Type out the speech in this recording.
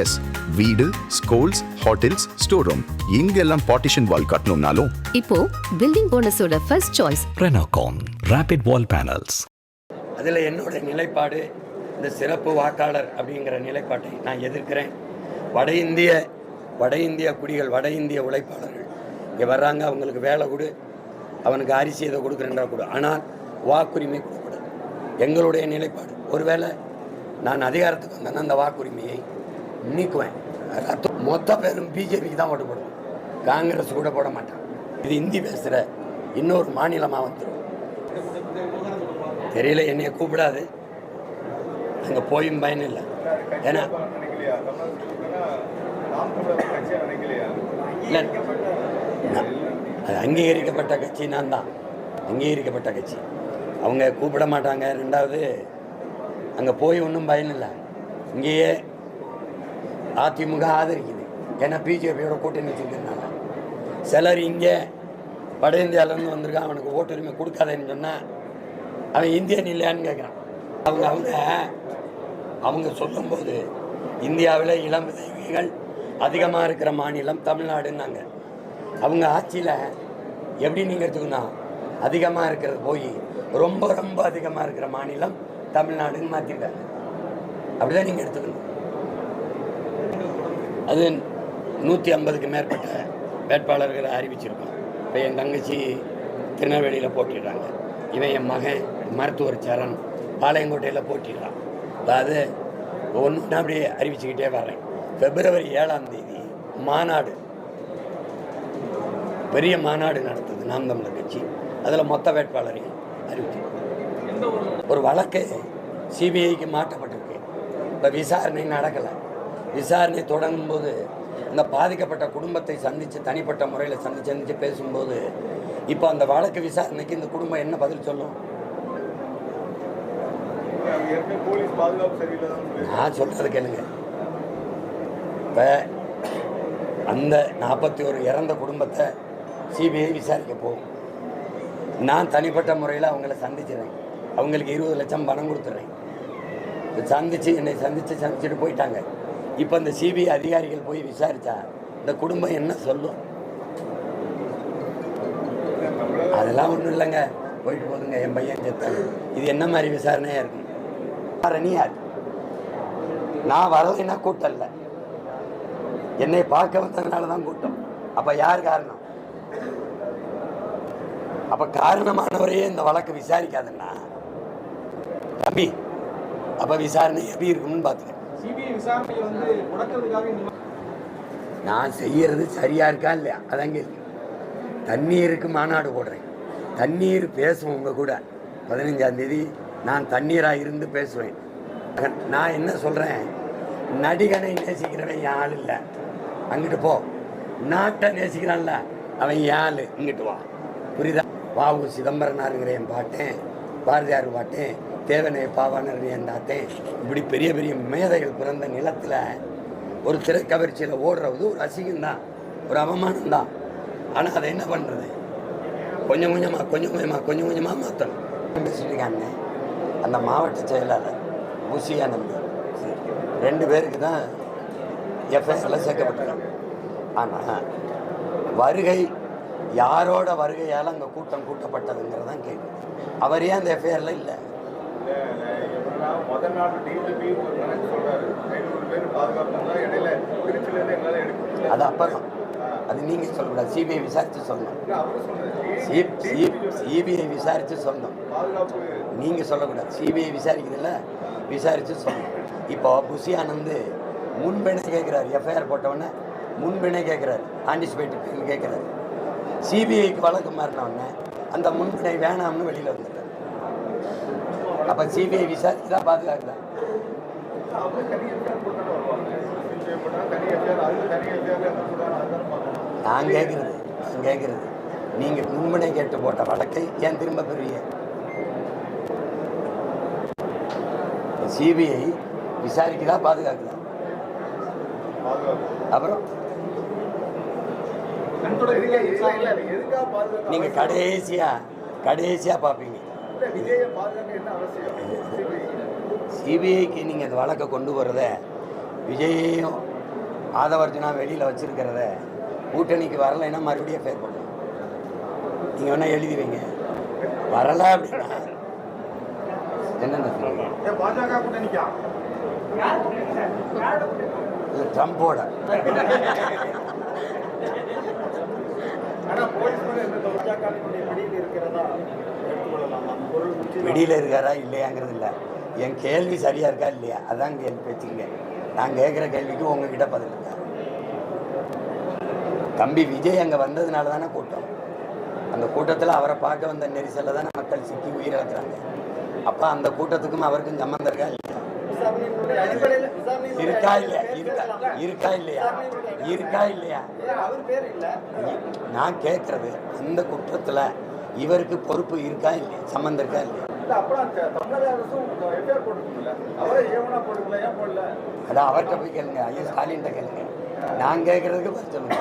S, வீடு, schools, hotels, store room இங்கெல்லாம் partition wall கட்டணும்னாலும் இப்போ பில்டிங் போனஸோட first choice Renocon Rapid Wall Panels. அதில் என்னோட நிலைப்பாடு இந்த சிறப்பு வாக்காளர் அப்படிங்கிற நிலைப்பாட்டை நான் எதிர்க்கிறேன். வட இந்திய குடிகள், வட இந்திய உழைப்பாளர்கள் இங்கே வர்றாங்க, அவங்களுக்கு வேலை கொடு, அவனுக்கு அரிசி இதை கொடுக்குறேன்றா கொடு, ஆனால் வாக்குரிமை கொடுக்கூடாது. எங்களுடைய நிலைப்பாடு, ஒருவேளை நான் அதிகாரத்துக்கு வந்தேன்னா அந்த வாக்குரிமையை நீக்குவேன். மொத்த பேரும் பிஜேபிக்கு தான் ஓட்டு போடுவோம், காங்கிரஸ் கூட போட மாட்டான். இது ஹிந்தி பேசுகிற இன்னொரு மாநிலமாக வந்துடும். தெரியல, என்னைய கூப்பிடாது, அங்கே போயும் பயன் இல்லை. ஏன்னா இல்லை, அது அங்கீகரிக்கப்பட்ட கட்சி, நான் தான் அங்கீகரிக்கப்பட்ட கட்சி. அவங்க கூப்பிட மாட்டாங்க. ரெண்டாவது, அங்கே போய் ஒன்றும் பயன் இல்லை. இங்கேயே அதிமுக ஆதரிக்குது, ஏன்னா பிஜேபியோட கூட்டணி வச்சுருக்கிறதுனால. சிலர் இங்கே வட இந்தியாவிலேருந்து வந்திருக்கான், அவனுக்கு ஓட்டுரிமை கொடுக்காதேன்னு சொன்னால் அவன் இந்தியன் இல்லையான்னு கேட்குறான். அவங்க சொல்லும்போது இந்தியாவில் இளம் விதவைகள் அதிகமாக இருக்கிற மாநிலம் தமிழ்நாடுன்னாங்க. அவங்க ஆட்சியில் எப்படி நீங்கள் எடுத்துக்கணும், அதிகமாக இருக்கிறது போய் ரொம்ப ரொம்ப அதிகமாக இருக்கிற மாநிலம் தமிழ்நாடுன்னு மாற்றிருக்காங்க. அப்படிதான் நீங்கள் எடுத்துக்கணும். அது 150க்கு மேற்பட்ட வேட்பாளர்களை அறிவிச்சிருக்கோம். இப்போ என் தங்கச்சி திருநெல்வேலியில் போட்டிடுறாங்க, இவன் என் மகன் மருத்துவர் சரண் பாளையங்கோட்டையில் போட்டிடுறான். அதாவது ஒன்று அப்படியே அறிவிச்சுக்கிட்டே வர்றேன். February 7ஆம் தேதி மாநாடு, பெரிய மாநாடு நடத்துது நாம் தமிழர் கட்சி. அதில் மொத்த வேட்பாளரையும் அறிவிச்சு ஒரு வழக்கு சிபிஐக்கு மாற்றப்பட்டிருக்கு. இப்போ விசாரணை நடக்கலை. விசாரணை தொடங்கும்போது இந்த பாதிக்கப்பட்ட குடும்பத்தை சந்தித்து, தனிப்பட்ட முறையில் சந்தித்து பேசும்போது, இப்போ அந்த வழக்கு விசாரணைக்கு இந்த குடும்பம் என்ன பதில் சொல்லும்? நான் சொல்றது கேளுங்க. இப்போ அந்த 41 இறந்த குடும்பத்தை சிபிஐ விசாரிக்க போகும். நான் தனிப்பட்ட முறையில் அவங்கள சந்திச்சிடுறேன், அவங்களுக்கு 20 லட்சம் பணம் கொடுத்துட்றேன். என்னை சந்திச்சுட்டு போயிட்டாங்க. இப்போ இந்த சிபிஐ அதிகாரிகள் போய் விசாரித்தா இந்த குடும்பம் என்ன சொல்லும்? அதெல்லாம் ஒன்றும் இல்லைங்க, போயிட்டு போதுங்க, என் பையன் செத்தாங்க. இது என்ன மாதிரி விசாரணையாக இருக்கும்? யார்? நான் வரலைன்னா கூட்டம் இல்லை, என்னை பார்க்க வந்ததுனால தான் கூட்டம். அப்போ யார் காரணம்? அப்போ காரணமானவரையே இந்த வழக்கு விசாரிக்காதுன்னா தம்பி, அப்போ விசாரணை எப்படி இருக்கும்னு பார்த்துக்கேன். நான் செய்யறது சரியா இருக்கா இல்லையா அதாங்க இருக்கு. தண்ணீருக்கு மாநாடு போடுறேன், தண்ணீர் பேசுவோம் உங்க கூட. 15ஆம் தேதி நான் தண்ணீராக இருந்து பேசுவேன். நான் என்ன சொல்கிறேன், நடிகனை நேசிக்கிறவன் என் ஆள் இல்லை, அங்கிட்டு போ. நாட்டை நேசிக்கிறான்ல அவன் என் ஆள், இங்கிட்டு வா. புரியுதா? வாவு சிதம்பரனாருங்கிற என் பாட்டேன், பாரதியார் பாட்டேன், தேவனை பாவானர் என் தாத்தேன். இப்படி பெரிய பெரிய மேதைகள் பிறந்த நிலத்தில் ஒரு திரைக்கவர்ச்சியில் ஓடுறது ஒரு அசிங்கம்தான், ஒரு அவமானம்தான். ஆனால் அதை என்ன பண்ணுறது? கொஞ்சம் கொஞ்சமாக மாற்றணும். பேசிட்டுருக்காங்க அந்த மாவட்ட செயலாளர் புசியானந்த், 2 பேருக்கு தான் எஃப்ஐஆரில் சேர்க்கப்பட்டிருக்காங்க. ஆனால் வருகை, யாரோட வருகையால் அங்கே கூட்டம் கூட்டப்பட்டதுங்கிறதான் கேள்வி. அவர் ஏன் அந்த எஃப்ஐஆரில் இல்லை? அது அப்புறம், அது நீங்கள் சொல்லக்கூடாது, சிபிஐ விசாரித்து சொல்லணும். சிபிஐ விசாரித்து சொல்லணும், நீங்கள் சொல்லக்கூடாது. சிபிஐ விசாரிக்கிறதில்ல, விசாரித்து சொல்லணும். இப்போ புஷியானந்து முன்பிணை கேட்குறாரு, எஃப்ஐஆர் போட்டவுடனே முன்பிணை கேட்குறாரு, ஆன்டிசிபேட்டட் கேட்குறாரு. சிபிஐக்கு வழக்கு மாறினவுடனே அந்த முன்பிணை வேணாம்னு வெளியில் வந்துட்டார். அப்போ சிபிஐ விசாரிச்சு தான் பாதுகாக்கலாம். நான் கேட்குறது நீங்கள் முன்பிணை கேட்டு போட்ட வழக்கை ஏன் திரும்ப பெறுவீங்க? சிபிஐ விசாரிக்குதா பாதுகாக்குதா? அப்புறம் நீங்க கடைசியா பார்ப்பீங்க. சிபிஐக்கு நீங்கள் அந்த வழக்கை கொண்டு போகிறத விஜயையும் ஆதவர்ஜுனா வெளியில் வச்சிருக்கிறத கூட்டணிக்கு வரலைன்னா மறுபடியும் பேர் பண்ணுவோம். நீங்கள் வேணால் எழுதி வைங்க. வரல அப்படின்னா என்னென்ன பாஜக கூட்டணிக்கா இல்லை ட்ரம்போட ஆனா போலீஸ் மேல இந்த பாஜக வெளியில் இருக்கிறதா எடுத்துக்கொள்ளலாமா? பொருள் வெளியில் இருக்காரா இல்லையாங்கிறது இல்லை, என் கேள்வி சரியா இருக்கா இல்லையா அதான் கேள்வி பேச்சுங்க. நான் கேட்குற கேள்விக்கு உங்ககிட்ட பதில் இருக்கா? தம்பி விஜய் அங்கே வந்ததுனால தானே கூட்டம். அந்த கூட்டத்தில் அவரை பார்க்க வந்த நெரிசலில் தானே மக்கள் சிக்கி உயிரிழக்கிறாங்க. அப்போ அந்த கூட்டத்துக்கும் அவருக்கும் சம்மந்தம் இருக்கா இல்லையா? இருக்கா இல்லையா? இருக்கா இல்லையா? இருக்கா இல்லையா? நான் கேட்கறது அந்த குற்றத்தில் இவருக்கு பொறுப்பு இருக்கா இல்லையா, சம்மந்தம் இருக்கா இல்லையா? அதான் அவர்கிட்ட போய் கேளுங்க, ஐயா ஸ்டாலின்கிட்ட கேளுங்க. நான் கேட்கறதுக்கு பதில் சொல்லுங்க.